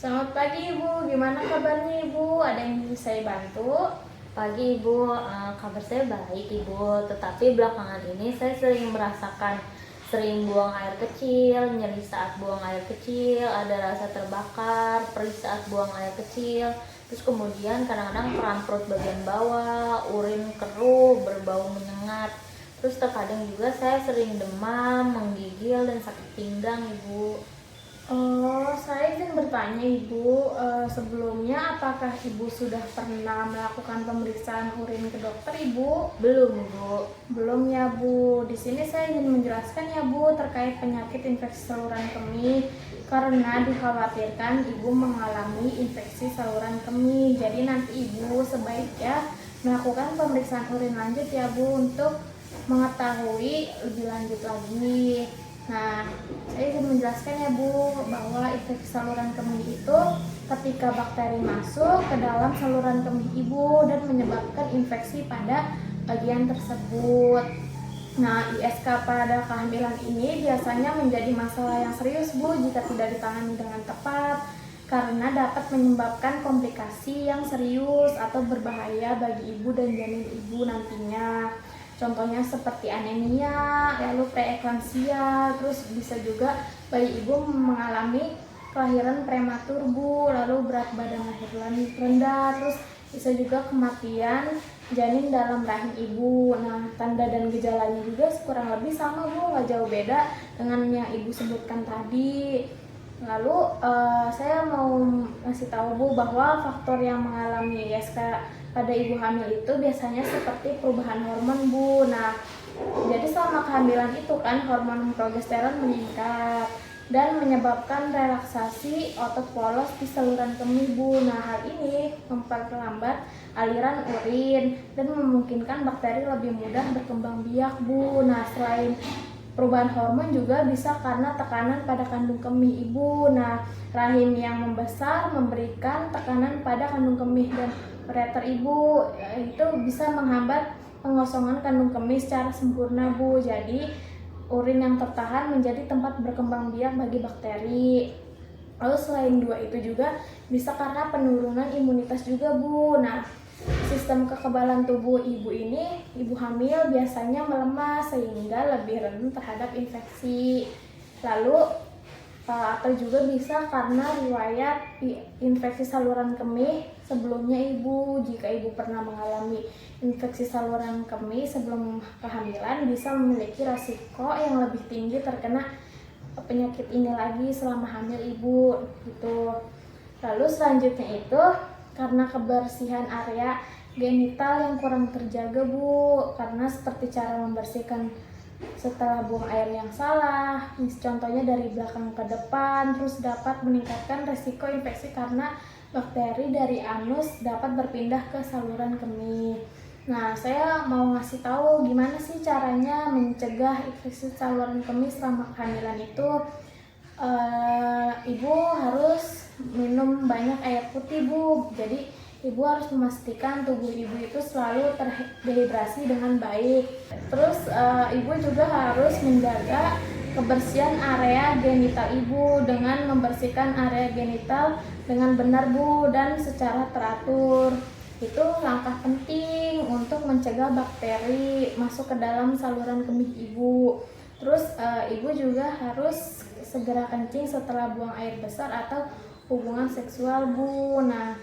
Selamat pagi Ibu, gimana kabarnya Ibu? Ada yang bisa saya bantu? Pagi Ibu, kabar saya baik Ibu, tetapi belakangan ini saya sering merasakan sering buang air kecil, nyeri saat buang air kecil, ada rasa terbakar, perih saat buang air kecil, terus kemudian kadang-kadang kram perut bagian bawah, urin keruh, berbau menyengat, terus terkadang juga saya sering demam, menggigil, dan sakit pinggang Ibu. Oh, saya ingin bertanya Ibu, sebelumnya apakah Ibu sudah pernah melakukan pemeriksaan urin ke dokter Ibu? Belum Ibu. Belum ya Bu. Di sini saya ingin menjelaskan ya Bu terkait penyakit infeksi saluran kemih karena dikhawatirkan Ibu mengalami infeksi saluran kemih. Jadi nanti Ibu sebaiknya melakukan pemeriksaan urin lanjut ya Bu untuk mengetahui lebih lanjut lagi. Nah, saya ingin menjelaskan ya Bu bahwa infeksi saluran kemih itu ketika bakteri masuk ke dalam saluran kemih Ibu dan menyebabkan infeksi pada bagian tersebut. Nah, ISK pada kehamilan ini biasanya menjadi masalah yang serius Bu jika tidak ditangani dengan tepat karena dapat menyebabkan komplikasi yang serius atau berbahaya bagi ibu dan janin ibu nantinya. Contohnya seperti anemia, lalu preeklamsia, terus bisa juga bayi ibu mengalami kelahiran prematur Bu, lalu berat badan lahir rendah, terus bisa juga kematian janin dalam rahim ibu. Nah, tanda dan gejalanya juga kurang lebih sama Bu, nggak jauh beda dengan yang ibu sebutkan tadi. Lalu saya mau ngasih tahu Bu bahwa faktor yang mengalami ISK pada ibu hamil itu biasanya seperti perubahan hormon Bu. Nah, jadi selama kehamilan itu kan hormon progesteron meningkat dan menyebabkan relaksasi otot polos di saluran kemih Bu. Nah, hal ini memperlambat aliran urin dan memungkinkan bakteri lebih mudah berkembang biak Bu. Nah, selain perubahan hormon juga bisa karena tekanan pada kandung kemih ibu. Nah, rahim yang membesar memberikan tekanan pada kandung kemih dan ureter ibu, itu bisa menghambat pengosongan kandung kemih secara sempurna Bu. Jadi urin yang tertahan menjadi tempat berkembang biak bagi bakteri. Lalu selain dua itu juga bisa karena penurunan imunitas juga Bu. Nah, sistem kekebalan tubuh ibu ini, ibu hamil biasanya melemah sehingga lebih rentan terhadap infeksi. Lalu atau juga bisa karena riwayat infeksi saluran kemih sebelumnya ibu. Jika ibu pernah mengalami infeksi saluran kemih sebelum kehamilan, bisa memiliki resiko yang lebih tinggi terkena penyakit ini lagi selama hamil ibu gitu. Lalu selanjutnya itu karena kebersihan area genital yang kurang terjaga Bu, karena seperti cara membersihkan setelah buang air yang salah, contohnya dari belakang ke depan, terus dapat meningkatkan resiko infeksi karena bakteri dari anus dapat berpindah ke saluran kemih. Nah, saya mau ngasih tahu gimana sih caranya mencegah infeksi saluran kemih selama kehamilan itu. Ibu harus minum banyak air putih Bu. Jadi ibu harus memastikan tubuh ibu itu selalu terdehidrasi dengan baik. Terus ibu juga harus menjaga kebersihan area genital ibu dengan membersihkan area genital dengan benar Bu dan secara teratur. Itu langkah penting untuk mencegah bakteri masuk ke dalam saluran kemih ibu. Terus ibu juga harus segera kencing setelah buang air besar atau hubungan seksual Bu. Nah,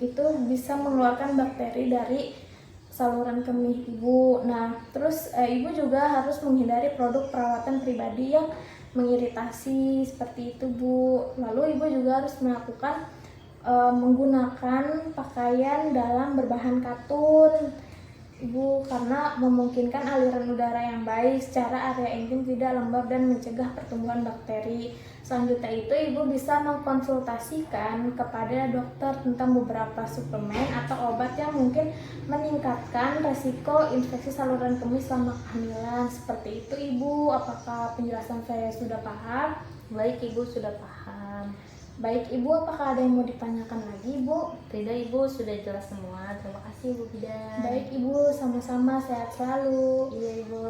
itu bisa mengeluarkan bakteri dari saluran kemih ibu. Nah, terus ibu juga harus menghindari produk perawatan pribadi yang mengiritasi seperti itu Bu. Lalu ibu juga harus melakukan menggunakan pakaian dalam berbahan katun Ibu, karena memungkinkan aliran udara yang baik secara area intim tidak lembab dan mencegah pertumbuhan bakteri. Selanjutnya itu ibu bisa mengkonsultasikan kepada dokter tentang beberapa suplemen atau obat yang mungkin meningkatkan resiko infeksi saluran kemih selama kehamilan. Seperti itu Ibu, apakah penjelasan saya sudah paham? Baik Ibu, sudah paham. Baik Ibu, apakah ada yang mau ditanyakan lagi Ibu? Tidak Ibu, sudah jelas semua. Terima kasih Ibu Bidan. Baik Ibu, sama-sama, sehat selalu. Iya Ibu.